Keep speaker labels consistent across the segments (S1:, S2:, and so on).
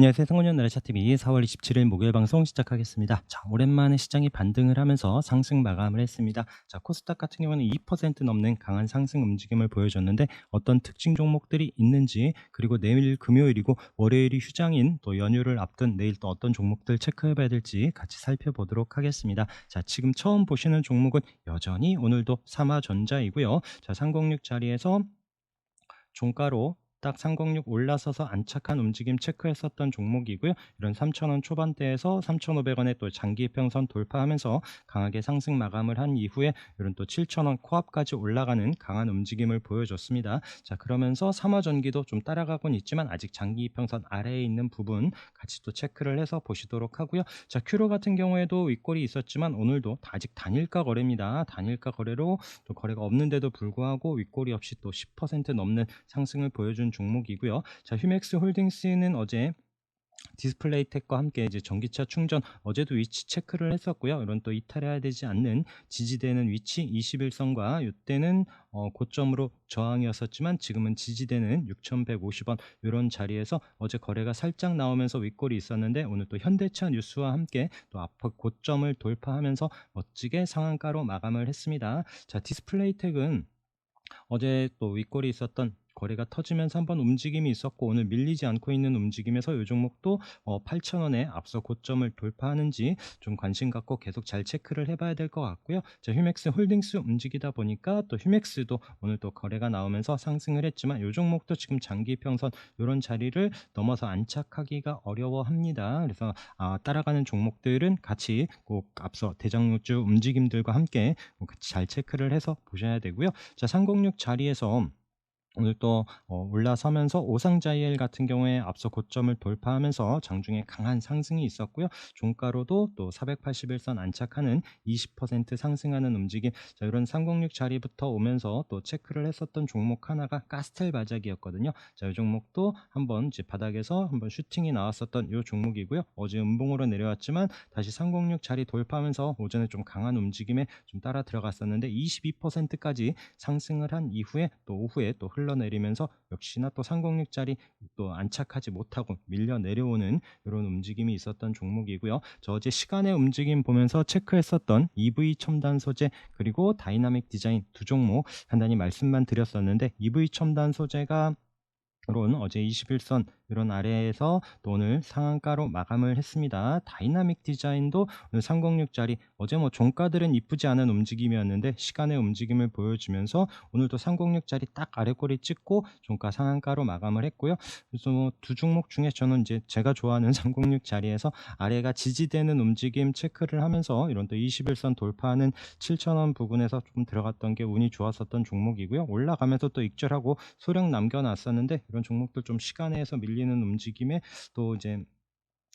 S1: 안녕하세요. 상훈의 나라차TV 4월 27일 목요일 방송 시작하겠습니다. 자, 오랜만에 시장이 반등을 하면서 상승 마감을 했습니다. 자, 코스닥 같은 경우는 2% 넘는 강한 상승 움직임을 보여줬는데 어떤 특징 종목들이 있는지, 그리고 내일 금요일이고 월요일이 휴장인 또 연휴를 앞둔 내일 또 어떤 종목들 체크해 봐야 될지 같이 살펴보도록 하겠습니다. 자, 지금 처음 보시는 종목은 여전히 오늘도 삼화전자이고요. 자, 306 자리에서 종가로 딱 306 올라서서 안착한 움직임 체크했었던 종목이고요. 이런 3,000원 초반대에서 3,500원에 또 장기 이평선 돌파하면서 강하게 상승 마감을 한 이후에 이런 또 7,000원 코앞까지 올라가는 강한 움직임을 보여줬습니다. 자, 그러면서 삼화전기도 좀 따라가곤 있지만 아직 장기 이평선 아래에 있는 부분 같이 또 체크를 해서 보시도록 하고요. 자, 큐로 같은 경우에도 윗골이 있었지만 오늘도 아직 단일가 거래입니다. 단일가 거래로 또 거래가 없는데도 불구하고 윗골이 없이 또 10% 넘는 상승을 보여준 종목이고요. 자, 휴맥스 홀딩스는 어제 디스플레이텍과 함께 이제 전기차 충전 어제도 위치 체크를 했었고요. 이런 또 이탈해야 되지 않는 지지되는 위치 21선과 이때는 고점으로 저항이었었지만 지금은 지지되는 6150원 이런 자리에서 어제 거래가 살짝 나오면서 윗골이 있었는데 오늘 또 현대차 뉴스와 함께 또 앞으로 고점을 돌파하면서 멋지게 상한가로 마감을 했습니다. 자, 디스플레이텍은 어제 또 윗골이 있었던 거래가 터지면서 한번 움직임이 있었고 오늘 밀리지 않고 있는 움직임에서 이 종목도 8,000원에 앞서 고점을 돌파하는지 좀 관심 갖고 계속 잘 체크를 해봐야 될 것 같고요. 자, 휴맥스 홀딩스 움직이다 보니까 또 휴맥스도 오늘 또 거래가 나오면서 상승을 했지만 이 종목도 지금 장기 평선 이런 자리를 넘어서 안착하기가 어려워합니다. 그래서 따라가는 종목들은 같이 꼭 앞서 대장주 움직임들과 함께 같이 잘 체크를 해서 보셔야 되고요. 자, 306 자리에서 오늘 또 올라서면서 오상자이엘 같은 경우에 앞서 고점을 돌파하면서 장중에 강한 상승이 있었고요. 종가로도 또 481선 안착하는 20% 상승하는 움직임. 자, 이런 306 자리부터 오면서 또 체크를 했었던 종목 하나가 가스텔 바작이었거든요. 자, 이 종목도 한번 이제 바닥에서 한번 슈팅이 나왔었던 이 종목이고요. 어제 음봉으로 내려왔지만 다시 306 자리 돌파하면서 오전에 좀 강한 움직임에 좀 따라 들어갔었는데 22%까지 상승을 한 이후에 또 오후에 또 흘러내리면서 역시나 또 306짜리 또 안착하지 못하고 밀려 내려오는 이런 움직임이 있었던 종목이고요. 저 어제 시간의 움직임 보면서 체크했었던 EV 첨단 소재 그리고 다이나믹 디자인 두 종목 간단히 말씀만 드렸었는데 EV 첨단 소재가 론 어제 21선 이런 아래에서 또 오늘 상한가로 마감을 했습니다. 다이나믹 디자인도 오늘 306짜리 어제 뭐 종가들은 이쁘지 않은 움직임이었는데 시간의 움직임을 보여주면서 오늘도 306짜리 딱 아래 꼬리 찍고 종가 상한가로 마감을 했고요. 그래서 뭐두 종목 중에 저는 이제 제가 좋아하는 306 자리에서 아래가 지지되는 움직임 체크를 하면서 이런 또 21선 돌파하는 7,000원 부근에서 좀 들어갔던 게 운이 좋았었던 종목이고요. 올라가면서 또 익절하고 소량 남겨놨었는데 이런 종목들 좀 시간에서 밀리는 움직임에 또 이제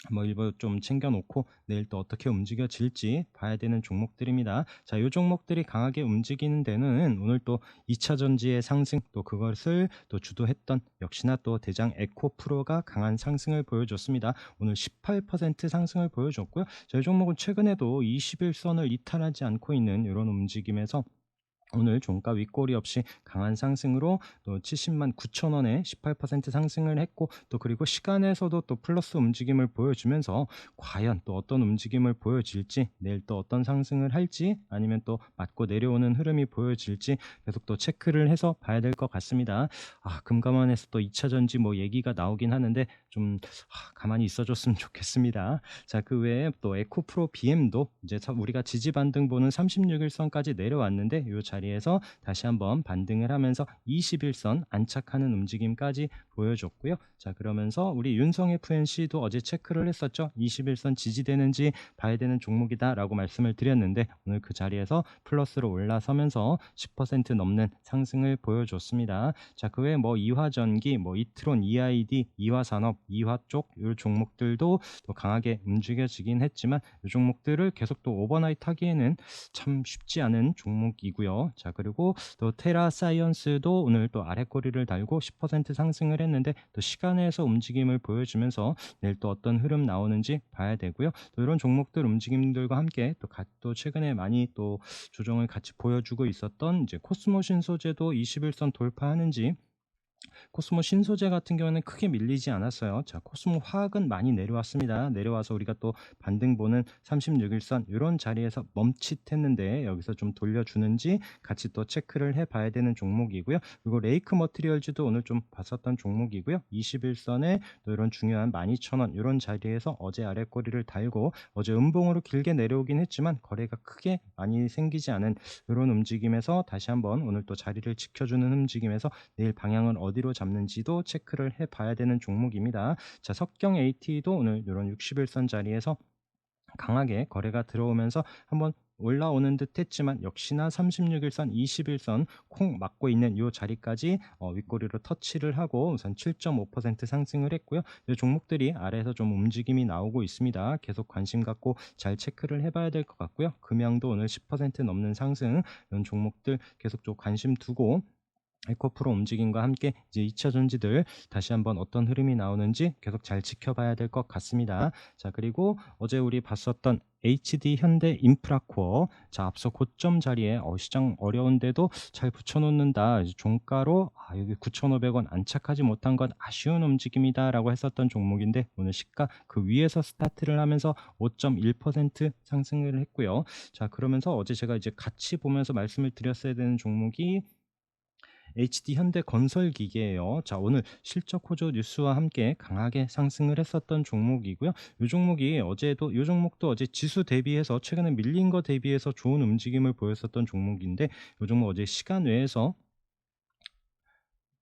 S1: 뭐 일부 좀 챙겨놓고 내일 또 어떻게 움직여질지 봐야 되는 종목들입니다. 자, 이 종목들이 강하게 움직이는 데는 오늘 또 2차 전지의 상승 또 그것을 또 주도했던 역시나 또 대장 에코프로가 강한 상승을 보여줬습니다. 오늘 18% 상승을 보여줬고요. 자, 이 종목은 최근에도 21선을 이탈하지 않고 있는 이런 움직임에서 오늘 종가 윗꼬리 없이 강한 상승으로 또 70만 9천 원에 18% 상승을 했고 또 그리고 시간에서도 또 플러스 움직임을 보여주면서 과연 또 어떤 움직임을 보여질지 내일 또 어떤 상승을 할지 아니면 또 맞고 내려오는 흐름이 보여질지 계속 또 체크를 해서 봐야 될 것 같습니다. 금감원에서 또 2차 전지 뭐 얘기가 나오긴 하는데 좀 가만히 있어줬으면 좋겠습니다. 자, 그 외에 또 에코프로 BM도 이제 우리가 지지 반등 보는 36일선까지 내려왔는데 이 자리에서 다시 한번 반등을 하면서 21선 안착하는 움직임까지 보여줬고요. 자, 그러면서 우리 윤성 FNC도 어제 체크를 했었죠. 21선 지지되는지 봐야 되는 종목이다 라고 말씀을 드렸는데 오늘 그 자리에서 플러스로 올라서면서 10% 넘는 상승을 보여줬습니다. 자, 그 외에 뭐 이화전기, 뭐 이트론, EID, 이화산업, 이화 쪽 이 종목들도 또 강하게 움직여지긴 했지만 이 종목들을 계속 또 오버나이트 하기에는 참 쉽지 않은 종목이고요. 자, 그리고 또 테라사이언스도 오늘 또 아래 꼬리를 달고 10% 상승을 했는데 또 시간에서 움직임을 보여주면서 내일 또 어떤 흐름 나오는지 봐야 되고요. 또 이런 종목들 움직임들과 함께 또 최근에 많이 또 조정을 같이 보여주고 있었던 이제 코스모신 소재도 21선 돌파하는지 코스모 신소재 같은 경우는 크게 밀리지 않았어요. 자, 코스모 화학은 많이 내려왔습니다. 내려와서 우리가 또 반등 보는 36일선 이런 자리에서 멈칫했는데 여기서 좀 돌려주는지 같이 또 체크를 해봐야 되는 종목이고요. 그리고 레이크 머티리얼즈도 오늘 좀 봤었던 종목이고요. 21선에 또 이런 중요한 12,000원 이런 자리에서 어제 아랫꼬리를 달고 어제 음봉으로 길게 내려오긴 했지만 거래가 크게 많이 생기지 않은 이런 움직임에서 다시 한번 오늘 또 자리를 지켜주는 움직임에서 내일 방향을 어디로 잡는지도 체크를 해봐야 되는 종목입니다. 자, 석경 AT도 오늘 이런 61선 자리에서 강하게 거래가 들어오면서 한번 올라오는 듯 했지만 역시나 36일선, 21선 콩 막고 있는 이 자리까지 윗꼬리로 터치를 하고 우선 7.5% 상승을 했고요. 이 종목들이 아래에서 좀 움직임이 나오고 있습니다. 계속 관심 갖고 잘 체크를 해봐야 될 것 같고요. 금양도 오늘 10% 넘는 상승, 이런 종목들 계속 좀 관심 두고 에코프로 움직임과 함께 이제 2차 전지들 다시 한번 어떤 흐름이 나오는지 계속 잘 지켜봐야 될 것 같습니다. 자, 그리고 어제 우리 봤었던 HD 현대 인프라코어, 자, 앞서 고점 자리에 시장 어려운데도 잘 붙여놓는다, 이제 종가로 여기 9,500원 안착하지 못한 건 아쉬운 움직임이다 라고 했었던 종목인데 오늘 시가 그 위에서 스타트를 하면서 5.1% 상승을 했고요. 자, 그러면서 어제 제가 이제 같이 보면서 말씀을 드렸어야 되는 종목이 HD 현대건설기계예요. 자, 오늘 실적 호조 뉴스와 함께 강하게 상승을 했었던 종목이고요. 이 종목이 어제도 이 종목도 어제 지수 대비해서 최근에 밀린 거 대비해서 좋은 움직임을 보였었던 종목인데 이 종목 어제 시간 외에서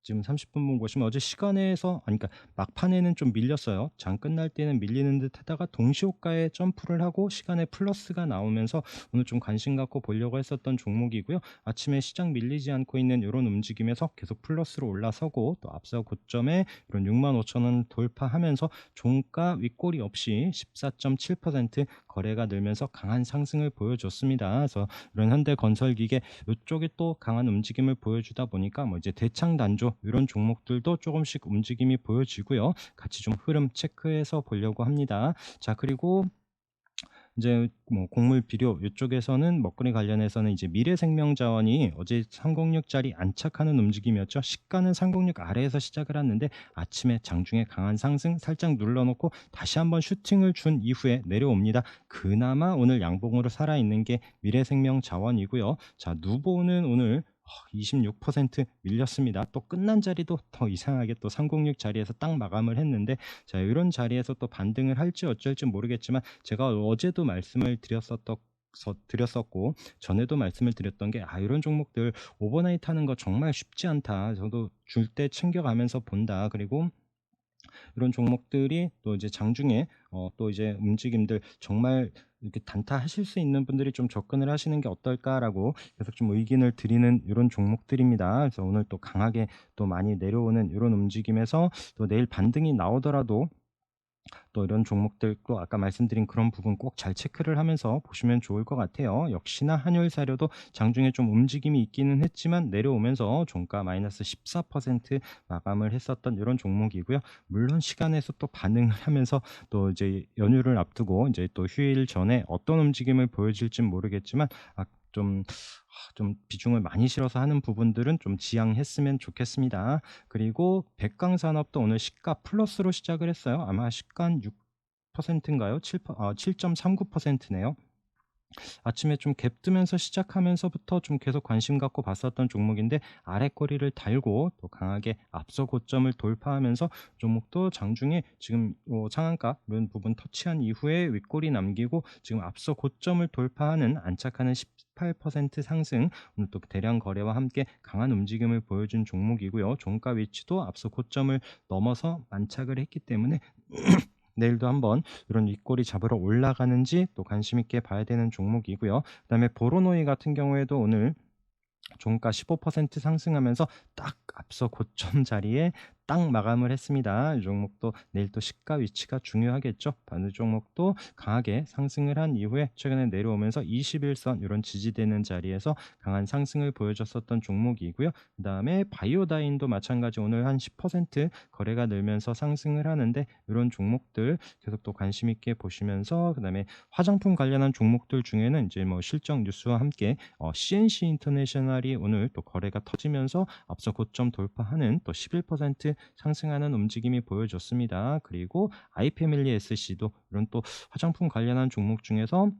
S1: 지금 30분 보시면 어제 시간에서 그러니까 막판에는 좀 밀렸어요. 장 끝날 때는 밀리는 듯 하다가 동시호가에 점프를 하고 시간에 플러스가 나오면서 오늘 좀 관심 갖고 보려고 했었던 종목이고요. 아침에 시장 밀리지 않고 있는 이런 움직임에서 계속 플러스로 올라서고 또 앞서 고점에 이런 65,000원 돌파하면서 종가 윗꼬리 없이 14.7% 거래가 늘면서 강한 상승을 보여줬습니다. 그래서 이런 현대건설기계 이쪽에 또 강한 움직임을 보여주다 보니까 뭐 이제 대창 단조 이런 종목들도 조금씩 움직임이 보여지고요. 같이 좀 흐름 체크해서 보려고 합니다. 자, 그리고 이제 뭐 곡물 비료 이쪽에서는 먹거리 관련해서는 이제 미래생명자원이 어제 306짜리 안착하는 움직임이었죠. 시가는 306 아래에서 시작을 했는데 아침에 장중에 강한 상승 살짝 눌러놓고 다시 한번 슈팅을 준 이후에 내려옵니다. 그나마 오늘 양봉으로 살아있는 게 미래생명자원이고요. 자, 누보는 오늘 26% 밀렸습니다. 또 끝난 자리도 더 이상하게 또 306 자리에서 딱 마감을 했는데, 자, 이런 자리에서 또 반등을 할지 어쩔지 모르겠지만 제가 어제도 말씀을 드렸었고 전에도 말씀을 드렸던 게 이런 종목들 오버나이트 하는 거 정말 쉽지 않다. 저도 줄 때 챙겨가면서 본다. 그리고 이런 종목들이 또 이제 장중에 또 이제 움직임들 정말 이렇게 단타하실 수 있는 분들이 좀 접근을 하시는 게 어떨까라고 계속 좀 의견을 드리는 이런 종목들입니다. 그래서 오늘 또 강하게 또 많이 내려오는 이런 움직임에서 또 내일 반등이 나오더라도 또 이런 종목들도 아까 말씀드린 그런 부분 꼭 잘 체크를 하면서 보시면 좋을 것 같아요. 역시나 한율사료도 장중에 좀 움직임이 있기는 했지만 내려오면서 종가 마이너스 14% 마감을 했었던 이런 종목이고요. 물론 시간에서 또 반응을 하면서 또 이제 연휴를 앞두고 이제 또 휴일 전에 어떤 움직임을 보여줄진 모르겠지만 좀 비중을 많이 실어서 하는 부분들은 좀 지양했으면 좋겠습니다. 그리고 백광산업도 오늘 시가 플러스로 시작을 했어요. 아마 시간 6%인가요? 7.39%네요. 아침에 좀 갭 뜨면서 시작하면서부터 좀 계속 관심 갖고 봤었던 종목인데 아랫꼬리를 달고 또 강하게 앞서 고점을 돌파하면서 종목도 장중에 지금 상한가 이런 부분 터치한 이후에 윗꼬리 남기고 지금 앞서 고점을 돌파하는 안착하는 18% 상승, 오늘 또 대량 거래와 함께 강한 움직임을 보여준 종목이고요. 종가 위치도 앞서 고점을 넘어서 안착을 했기 때문에 내일도 한번 이런 윗꼬리 잡으러 올라가는지 또 관심 있게 봐야 되는 종목이고요. 그다음에 보로노이 같은 경우에도 오늘 종가 15% 상승하면서 딱 앞서 고점 자리에 딱 마감을 했습니다. 이 종목도 내일 또 시가 위치가 중요하겠죠. 반대 종목도 강하게 상승을 한 이후에 최근에 내려오면서 21선 이런 지지되는 자리에서 강한 상승을 보여줬었던 종목이고요. 그다음에 바이오다인도 마찬가지 오늘 한 10% 거래가 늘면서 상승을 하는데 이런 종목들 계속 또 관심 있게 보시면서 그다음에 화장품 관련한 종목들 중에는 이제 뭐 실적 뉴스와 함께 CNC 인터내셔널이 오늘 또 거래가 터지면서 앞서 고점 돌파하는 또 11% 상승하는 움직임이 보여졌습니다. 그리고 아이패밀리 SC도 이런 또 화장품 관련한 종목 중에서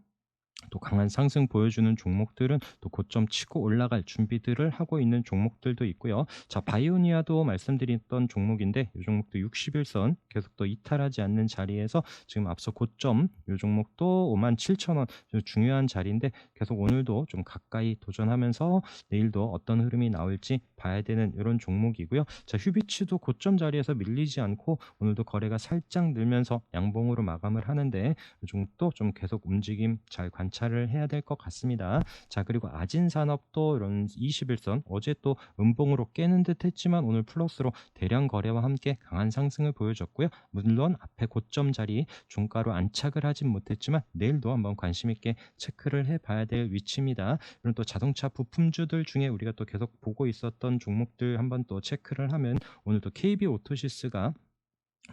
S1: 또 강한 상승 보여주는 종목들은 또 고점 치고 올라갈 준비들을 하고 있는 종목들도 있고요. 자, 바이오니아도 말씀드렸던 종목인데 이 종목도 61선 계속 또 이탈하지 않는 자리에서 지금 앞서 고점 이 종목도 57,000원 중요한 자리인데 계속 오늘도 좀 가까이 도전하면서 내일도 어떤 흐름이 나올지 봐야 되는 이런 종목이고요. 자, 휴비츠도 고점 자리에서 밀리지 않고 오늘도 거래가 살짝 늘면서 양봉으로 마감을 하는데 이 종목도 좀 계속 움직임 잘 관찰을 해야 될 것 같습니다. 자, 그리고 아진산업도 이런 21선 어제 또 음봉으로 깨는 듯 했지만 오늘 플러스로 대량 거래와 함께 강한 상승을 보여줬고요. 물론 앞에 고점 자리 종가로 안착을 하진 못했지만 내일도 한번 관심 있게 체크를 해봐야 될 위치입니다. 그리고 또 자동차 부품주들 중에 우리가 또 계속 보고 있었던 종목들 한번 또 체크를 하면 오늘 또 KB오토시스가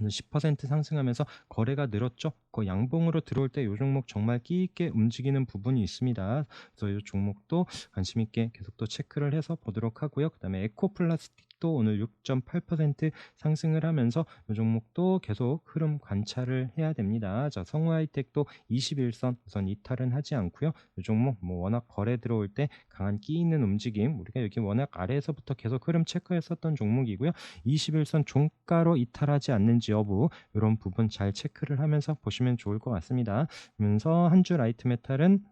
S1: 10% 상승하면서 거래가 늘었죠. 그 양봉으로 들어올 때 이 종목 정말 끼 있게 움직이는 부분이 있습니다. 그래서 이 종목도 관심 있게 계속 또 체크를 해서 보도록 하고요. 그다음에 에코플라스틱도 오늘 6.8% 상승을 하면서 이 종목도 계속 흐름 관찰을 해야 됩니다. 자, 성우하이텍도 21선 우선 이탈은 하지 않고요. 이 종목 뭐 워낙 거래 들어올 때 강한 끼 있는 움직임 우리가 여기 워낙 아래에서부터 계속 흐름 체크했었던 종목이고요. 21선 종가로 이탈하지 않는지 여부 이런 부분 잘 체크를 하면서 보시면 좋을 것 같습니다. 그러면서 한 주 라이트 메탈은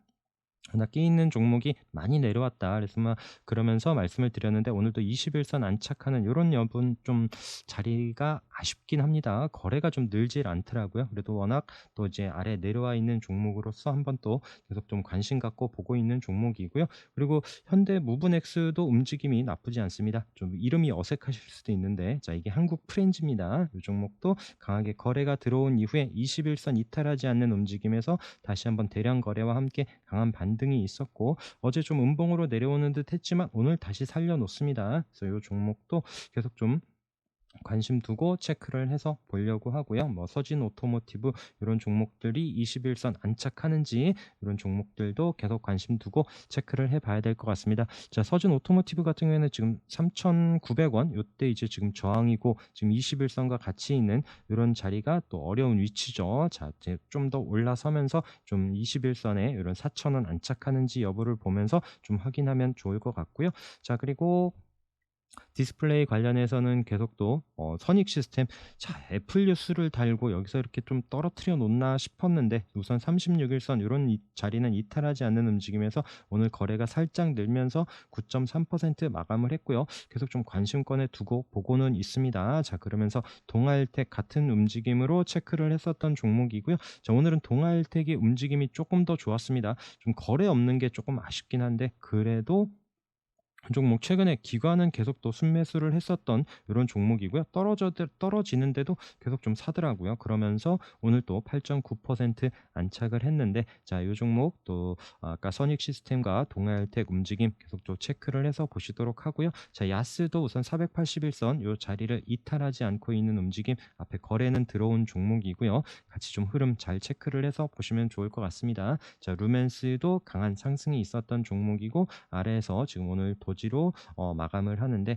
S1: 워낙 끼 있는 종목이 많이 내려왔다. 그래서 막 그러면서 말씀을 드렸는데 오늘도 21선 안착하는 이런 여분 좀 자리가 아쉽긴 합니다. 거래가 좀 늘질 않더라고요. 그래도 워낙 또 이제 아래 내려와 있는 종목으로서 한번 또 계속 좀 관심 갖고 보고 있는 종목이고요. 그리고 현대 무브넥스도 움직임이 나쁘지 않습니다. 좀 이름이 어색하실 수도 있는데 자, 이게 한국 프렌즈입니다. 이 종목도 강하게 거래가 들어온 이후에 21선 이탈하지 않는 움직임에서 다시 한번 대량 거래와 함께 강한 반등이 있었고 어제 좀 음봉으로 내려오는 듯 했지만 오늘 다시 살려놓습니다. 그래서 이 종목도 계속 좀 관심 두고 체크를 해서 보려고 하고요. 뭐 서진 오토모티브 이런 종목들이 21선 안착하는지 이런 종목들도 계속 관심 두고 체크를 해봐야 될 것 같습니다. 자, 서진 오토모티브 같은 경우에는 지금 3,900원 이때 이제 지금 저항이고 지금 21선과 같이 있는 이런 자리가 또 어려운 위치죠. 자, 좀 더 올라서면서 좀 21선에 이런 4,000원 안착하는지 여부를 보면서 좀 확인하면 좋을 것 같고요. 자, 그리고 디스플레이 관련해서는 계속 또 선익 시스템 자, 애플 뉴스를 달고 여기서 이렇게 좀 떨어뜨려 놓나 싶었는데 우선 36일선 이런 자리는 이탈하지 않는 움직임에서 오늘 거래가 살짝 늘면서 9.3% 마감을 했고요. 계속 좀 관심권에 두고 보고는 있습니다. 자, 그러면서 동아일텍 같은 움직임으로 체크를 했었던 종목이고요. 자, 오늘은 동아일텍의 움직임이 조금 더 좋았습니다. 좀 거래 없는 게 조금 아쉽긴 한데 그래도 종목 최근에 기관은 계속 또 순매수를 했었던 이런 종목이고요. 떨어지는데도 계속 좀 사더라고요. 그러면서 오늘 또 8.9% 안착을 했는데 자, 이 종목 또 아까 선익 시스템과 동아일텍 움직임 계속 또 체크를 해서 보시도록 하고요. 자, 야스도 우선 481선 이 자리를 이탈하지 않고 있는 움직임 앞에 거래는 들어온 종목이고요. 같이 좀 흐름 잘 체크를 해서 보시면 좋을 것 같습니다. 자, 루멘스도 강한 상승이 있었던 종목이고 아래에서 지금 오늘 도지로 마감을 하는데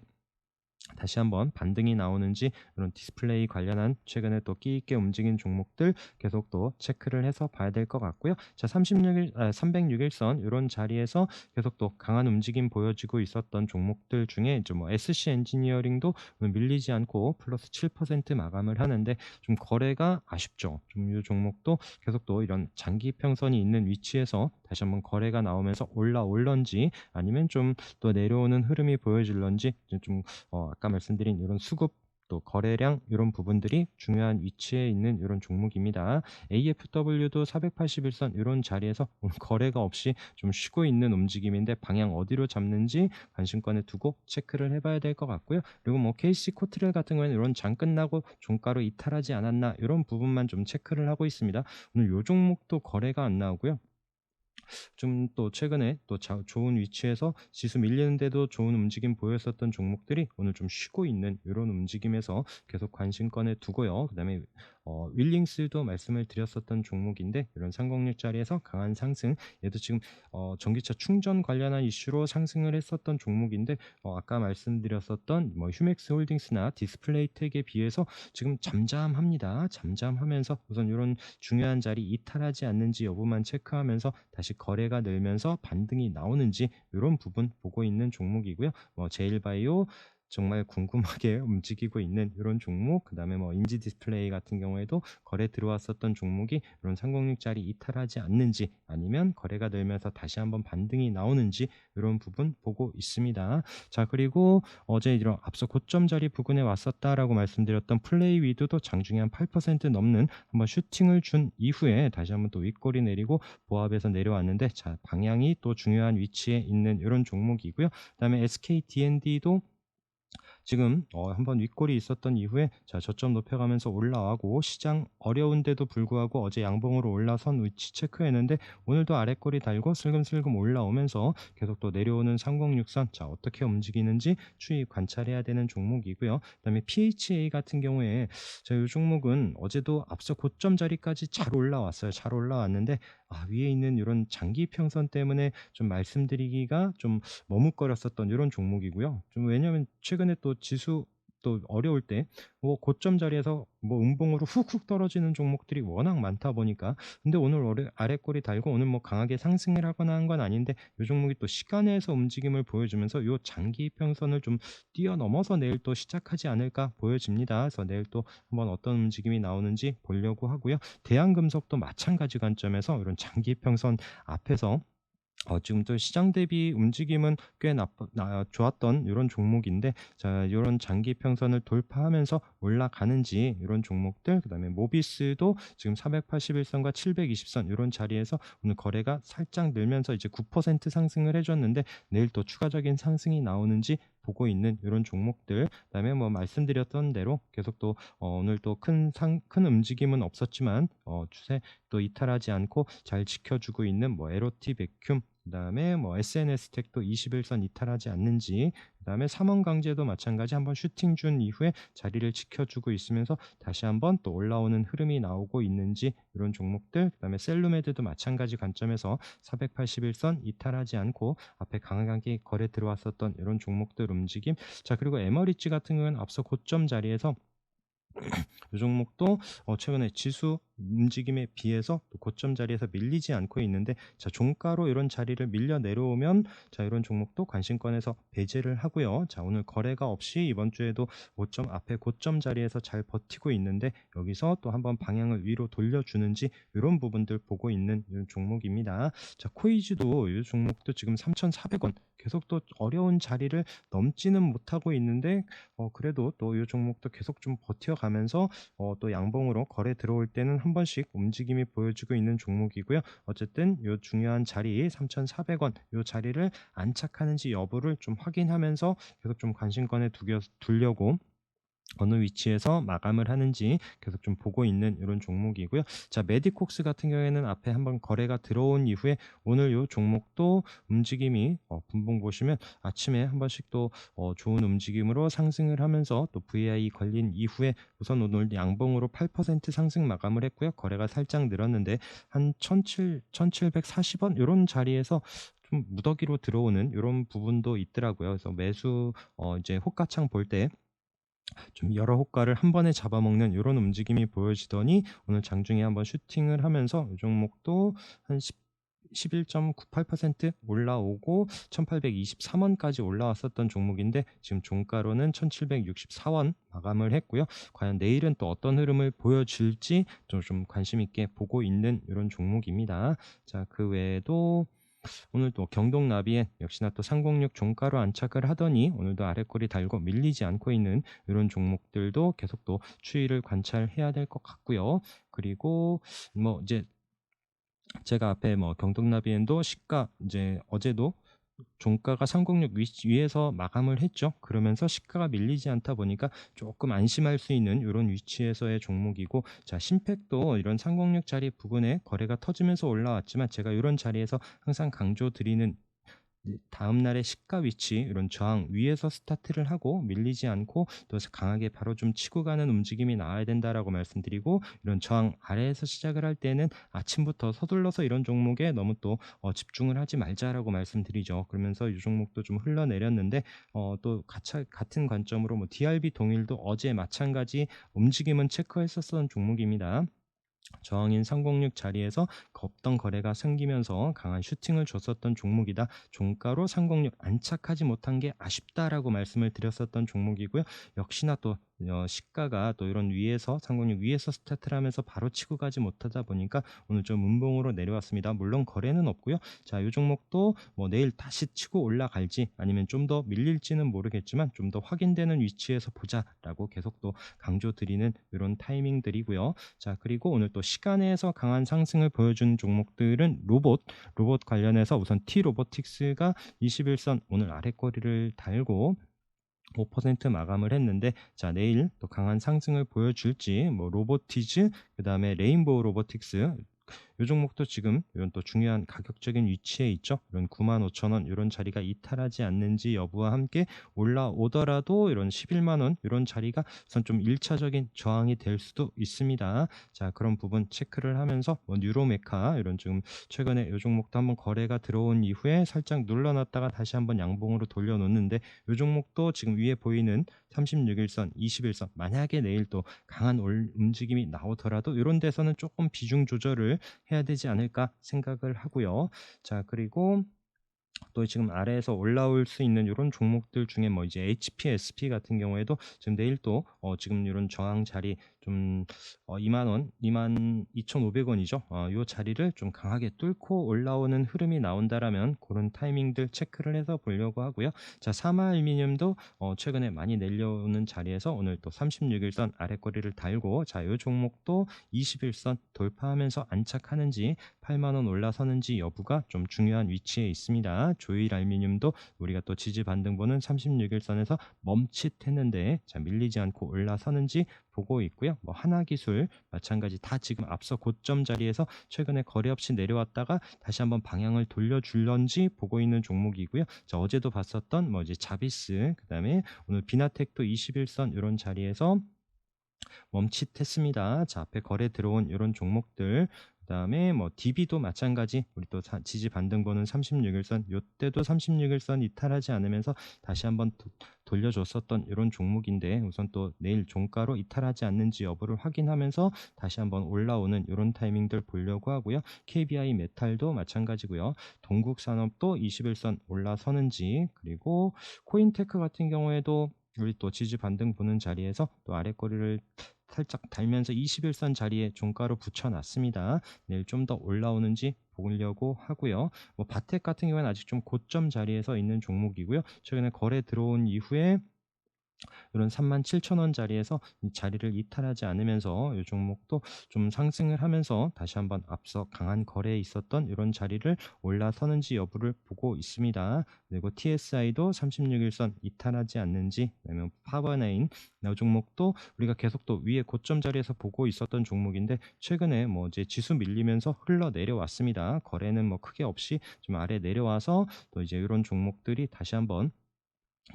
S1: 다시 한번 반등이 나오는지 이런 디스플레이 관련한 최근에 또 끼 있게 움직인 종목들 계속 또 체크를 해서 봐야 될 것 같고요. 자, 306일선 이런 자리에서 계속 또 강한 움직임 보여지고 있었던 종목들 중에 이제 뭐 SC 엔지니어링도 밀리지 않고 플러스 7% 마감을 하는데 좀 거래가 아쉽죠. 좀 이 종목도 계속 또 이런 장기 평선이 있는 위치에서 다시 한번 거래가 나오면서 올라올런지 아니면 좀 또 내려오는 흐름이 보여질런지 좀 아까 말씀드린 이런 수급 또 거래량 이런 부분들이 중요한 위치에 있는 이런 종목입니다. AFW도 481선 이런 자리에서 오늘 거래가 없이 좀 쉬고 있는 움직임인데 방향 어디로 잡는지 관심권에 두고 체크를 해봐야 될 것 같고요. 그리고 뭐 KC 코트렐 같은 경우에는 이런 장 끝나고 종가로 이탈하지 않았나 이런 부분만 좀 체크를 하고 있습니다. 오늘 요 종목도 거래가 안 나오고요. 좀 또 최근에 또 좋은 위치에서 지수 밀리는데도 좋은 움직임 보였었던 종목들이 오늘 좀 쉬고 있는 이런 움직임에서 계속 관심권에 두고요. 그다음에 윌링스도 말씀을 드렸었던 종목인데 이런 306짜리에서 강한 상승, 얘도 지금 전기차 충전 관련한 이슈로 상승을 했었던 종목인데 아까 말씀드렸었던 뭐 휴맥스 홀딩스나 디스플레이텍에 비해서 지금 잠잠합니다. 잠잠하면서 우선 이런 중요한 자리 이탈하지 않는지 여부만 체크하면서 다시 거래가 늘면서 반등이 나오는지 이런 부분 보고 있는 종목이고요. 뭐 제일바이오 정말 궁금하게 움직이고 있는 이런 종목, 그 다음에 뭐 인지 디스플레이 같은 경우에도 거래 들어왔었던 종목이 이런 306짜리 이탈하지 않는지 아니면 거래가 늘면서 다시 한번 반등이 나오는지 이런 부분 보고 있습니다. 자, 그리고 어제 이런 앞서 고점 자리 부근에 왔었다라고 말씀드렸던 플레이 위드도 장중에 한 8% 넘는 한번 슈팅을 준 이후에 다시 한번 또 윗꼬리 내리고 보합에서 내려왔는데, 자, 방향이 또 중요한 위치에 있는 이런 종목이고요. 그다음에 SK D&D도 지금 한번 윗골이 있었던 이후에 자 저점 높여가면서 올라가고 시장 어려운데도 불구하고 어제 양봉으로 올라선 위치 체크했는데 오늘도 아랫골이 달고 슬금슬금 올라오면서 계속 또 내려오는 3063, 자 어떻게 움직이는지 추이 관찰해야 되는 종목이고요. 그다음에 PHA 같은 경우에 이 종목은 어제도 앞서 고점 자리까지 잘 올라왔어요. 잘 올라왔는데 위에 있는 이런 장기 평선 때문에 좀 말씀드리기가 좀 머뭇거렸었던 이런 종목이고요. 좀 왜냐하면 최근에 또 지수 또 어려울 때 뭐 고점 자리에서 뭐 음봉으로 훅훅 떨어지는 종목들이 워낙 많다 보니까, 근데 오늘 아랫골이 달고 오늘 뭐 강하게 상승을 하거나 한 건 아닌데 이 종목이 또 시간에서 움직임을 보여주면서 요 장기 평선을 좀 뛰어넘어서 내일 또 시작하지 않을까 보여집니다. 그래서 내일 또 한번 어떤 움직임이 나오는지 보려고 하고요. 대한금속도 마찬가지 관점에서 이런 장기 평선 앞에서 지금 또 시장 대비 움직임은 꽤 좋았던 이런 종목인데, 자, 이런 장기 평선을 돌파하면서 올라가는지 이런 종목들, 그다음에 모비스도 지금 481선과 720선 이런 자리에서 오늘 거래가 살짝 늘면서 이제 9% 상승을 해줬는데 내일 또 추가적인 상승이 나오는지 보고 있는 이런 종목들. 그다음에 뭐 말씀드렸던 대로 계속 또 오늘 또 큰 움직임은 없었지만 추세 또 이탈하지 않고 잘 지켜주고 있는 뭐 에로티 베큐um, 그다음에 뭐 SNS 텍도 21선 이탈하지 않는지, 그다음에 삼원강제도 마찬가지 한번 슈팅 준 이후에 자리를 지켜주고 있으면서 다시 한번 또 올라오는 흐름이 나오고 있는지 이런 종목들, 그다음에 셀루메드도 마찬가지 관점에서 481선 이탈하지 않고 앞에 강하게 거래 들어왔었던 이런 종목들 움직임. 자, 그리고 에머리지 같은 경우는 앞서 고점 자리에서 이 종목도 최근에 지수 움직임에 비해서 또 고점 자리에서 밀리지 않고 있는데, 자 종가로 이런 자리를 밀려 내려오면 자 이런 종목도 관심권에서 배제를 하고요. 자 오늘 거래가 없이 이번 주에도 앞에 고점 자리에서 잘 버티고 있는데 여기서 또 한번 방향을 위로 돌려주는지 이런 부분들 보고 있는 이런 종목입니다. 자 코이즈도 이 종목도 지금 3,400원 계속 또 어려운 자리를 넘지는 못하고 있는데 그래도 또 이 종목도 계속 좀 버텨가면서 또 양봉으로 거래 들어올 때는 한 번씩 움직임이 보여주고 있는 종목이고요. 어쨌든 이 중요한 자리 3,400원 이 자리를 안착하는지 여부를 좀 확인하면서 계속 좀 관심권에 두려고 어느 위치에서 마감을 하는지 계속 좀 보고 있는 이런 종목이고요. 자, 메디콕스 같은 경우에는 앞에 한번 거래가 들어온 이후에 오늘 이 종목도 움직임이 분봉 보시면 아침에 한 번씩 또 좋은 움직임으로 상승을 하면서 또 VI 걸린 이후에 우선 오늘 양봉으로 8% 상승 마감을 했고요. 거래가 살짝 늘었는데 한 1,740원 이런 자리에서 좀 무더기로 들어오는 이런 부분도 있더라고요. 그래서 매수 이제 호가창 볼 때 좀 여러 호가를 한 번에 잡아먹는 이런 움직임이 보여지더니 오늘 장중에 한번 슈팅을 하면서 이 종목도 한 11.98% 올라오고 1823원까지 올라왔었던 종목인데 지금 종가로는 1764원 마감을 했고요. 과연 내일은 또 어떤 흐름을 보여줄지 좀 관심 있게 보고 있는 이런 종목입니다. 자, 그 외에도 오늘 또 경동나비엔 역시나 또 306 종가로 안착을 하더니 오늘도 아랫꼬리 달고 밀리지 않고 있는 이런 종목들도 계속 또 추이를 관찰해야 될 것 같고요. 그리고 뭐 이제 제가 앞에 뭐 경동나비엔도 시가 이제 어제도 종가가 306 위에서 마감을 했죠. 그러면서 시가가 밀리지 않다 보니까 조금 안심할 수 있는 이런 위치에서의 종목이고, 자 신팩도 이런 306 자리 부근에 거래가 터지면서 올라왔지만 제가 이런 자리에서 항상 강조드리는 다음 날의 시가 위치 이런 저항 위에서 스타트를 하고 밀리지 않고 또 강하게 바로 좀 치고 가는 움직임이 나와야 된다라고 말씀드리고, 이런 저항 아래에서 시작을 할 때는 아침부터 서둘러서 이런 종목에 너무 또 집중을 하지 말자라고 말씀드리죠. 그러면서 이 종목도 좀 흘러내렸는데 또 같은 관점으로 뭐 DRB 동일도 어제 마찬가지 움직임은 체크했었던 종목입니다. 저항인 306 자리에서 없던 거래가 생기면서 강한 슈팅을 줬었던 종목이다. 종가로 306 안착하지 못한 게 아쉽다라고 말씀을 드렸었던 종목이고요. 역시나 또 시가가 또 이런 위에서 306 위에서 스타트를 하면서 바로 치고 가지 못하다 보니까 오늘 좀 음봉으로 내려왔습니다. 물론 거래는 없고요. 자, 이 종목도 뭐 내일 다시 치고 올라갈지 아니면 좀 더 밀릴지는 모르겠지만 좀 더 확인되는 위치에서 보자라고 계속 또 강조드리는 이런 타이밍들이고요. 자, 그리고 오늘 또 시간에서 강한 상승을 보여준 종목들은 로봇 관련해서 우선 T로보틱스가 21선 오늘 아랫거리를 달고 5% 마감을 했는데, 자 내일 또 강한 상승을 보여줄지 뭐 로보티즈 그다음에 레인보우 로보틱스 이 종목도 지금 이런 또 중요한 가격적인 위치에 있죠. 이런 95,000원 이런 자리가 이탈하지 않는지 여부와 함께 올라오더라도 이런 11만원 이런 자리가 우선 좀 1차적인 저항이 될 수도 있습니다. 자, 그런 부분 체크를 하면서 뭐 뉴로메카 이런 지금 최근에 이 종목도 한번 거래가 들어온 이후에 살짝 눌러놨다가 다시 한번 양봉으로 돌려놓는데, 이 종목도 지금 위에 보이는 36일선, 21선 만약에 내일 또 강한 움직임이 나오더라도 이런 데서는 조금 비중 조절을 해야 되지 않을까 생각을 하고요. 자, 그리고 또 지금 아래에서 올라올 수 있는 이런 종목들 중에 뭐 이제 HPSP 같은 경우에도 지금 내일 또 지금 이런 저항 자리 좀 2만 원, 22,500원이죠. 이 자리를 좀 강하게 뚫고 올라오는 흐름이 나온다라면 그런 타이밍들 체크를 해서 보려고 하고요. 자, 사마알미늄도 최근에 많이 내려오는 자리에서 오늘 또 36일선 아랫거리를 달고, 자, 이 종목도 21선 돌파하면서 안착하는지 8만 원 올라서는지 여부가 좀 중요한 위치에 있습니다. 조일 알미늄도 우리가 또 지지 반등 보는 36일선에서 멈칫했는데 자 밀리지 않고 올라서는지 보고 있고요. 뭐 하나기술 마찬가지 다 지금 앞서 고점 자리에서 최근에 거래 없이 내려왔다가 다시 한번 방향을 돌려줄런지 보고 있는 종목이고요. 자, 어제도 봤었던 뭐 이제 자비스 그다음에 오늘 비나텍도 21선 이런 자리에서 멈칫했습니다. 자, 앞에 거래 들어온 이런 종목들 그다음에 뭐 DB도 마찬가지 우리 또 지지 반등 보는 36일선 이때도 36일선 이탈하지 않으면서 다시 한번 돌려줬었던 이런 종목인데, 우선 또 내일 종가로 이탈하지 않는지 여부를 확인하면서 다시 한번 올라오는 이런 타이밍들 보려고 하고요. KBI 메탈도 마찬가지고요. 동국산업도 21선 올라서는지, 그리고 코인테크 같은 경우에도 우리 또 지지 반등 보는 자리에서 또 아랫거리를 살짝 달면서 21선 자리에 종가로 붙여놨습니다. 내일 좀 더 올라오는지 보려고 하고요. 뭐 바텍 같은 경우에는 아직 좀 고점 자리에서 있는 종목이고요. 최근에 거래 들어온 이후에 이런 37,000원 자리에서 이 자리를 이탈하지 않으면서 이 종목도 좀 상승을 하면서 다시 한번 앞서 강한 거래에 있었던 이런 자리를 올라서는지 여부를 보고 있습니다. 그리고 TSI도 36일선 이탈하지 않는지, 아니면 파버네인 이 종목도 우리가 계속 또 위에 고점 자리에서 보고 있었던 종목인데 최근에 뭐 이제 지수 밀리면서 흘러 내려왔습니다. 거래는 뭐 크게 없이 좀 아래 내려와서 또 이제 이런 종목들이 다시 한번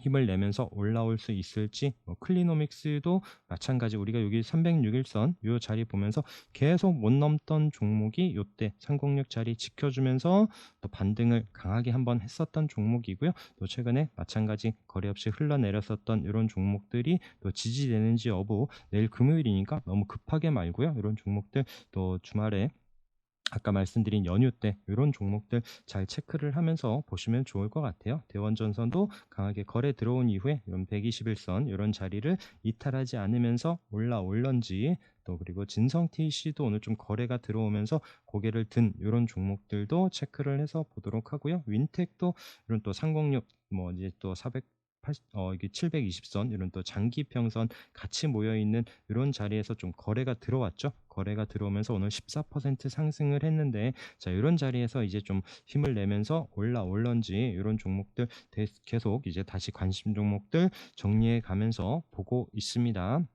S1: 힘을 내면서 올라올 수 있을지, 클리노믹스도 마찬가지 우리가 여기 306일선 요 자리 보면서 계속 못 넘던 종목이 요때 306 자리 지켜주면서 또 반등을 강하게 한번 했었던 종목이고요. 또 최근에 마찬가지 거래 없이 흘러내렸었던 이런 종목들이 또 지지되는지 여부 내일 금요일이니까 너무 급하게 말고요. 이런 종목들 또 주말에 아까 말씀드린 연휴 때 이런 종목들 잘 체크를 하면서 보시면 좋을 것 같아요. 대원전선도 강하게 거래 들어온 이후에 이런 121선 이런 자리를 이탈하지 않으면서 올라올런지 또 그리고 진성 TC도 오늘 좀 거래가 들어오면서 고개를 든 요런 종목들도 체크를 해서 보도록 하고요. 윈텍도 이런 또 306 뭐 이제 또 480 이게 720선 이런 또 장기 평선 같이 모여 있는 이런 자리에서 좀 거래가 들어왔죠. 거래가 들어오면서 오늘 14% 상승을 했는데 자, 이런 자리에서 이제 좀 힘을 내면서 올라올런지 이런 종목들 계속 이제 다시 관심 종목들 정리해 가면서 보고 있습니다.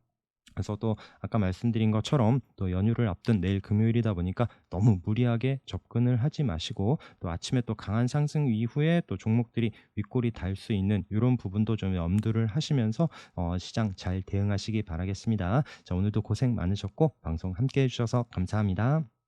S1: 그래서 또 아까 말씀드린 것처럼 또 연휴를 앞둔 내일 금요일이다 보니까 너무 무리하게 접근을 하지 마시고 또 아침에 또 강한 상승 이후에 또 종목들이 윗골이 달 수 있는 이런 부분도 좀 염두를 하시면서 시장 잘 대응하시기 바라겠습니다. 자, 오늘도 고생 많으셨고 방송 함께 해주셔서 감사합니다.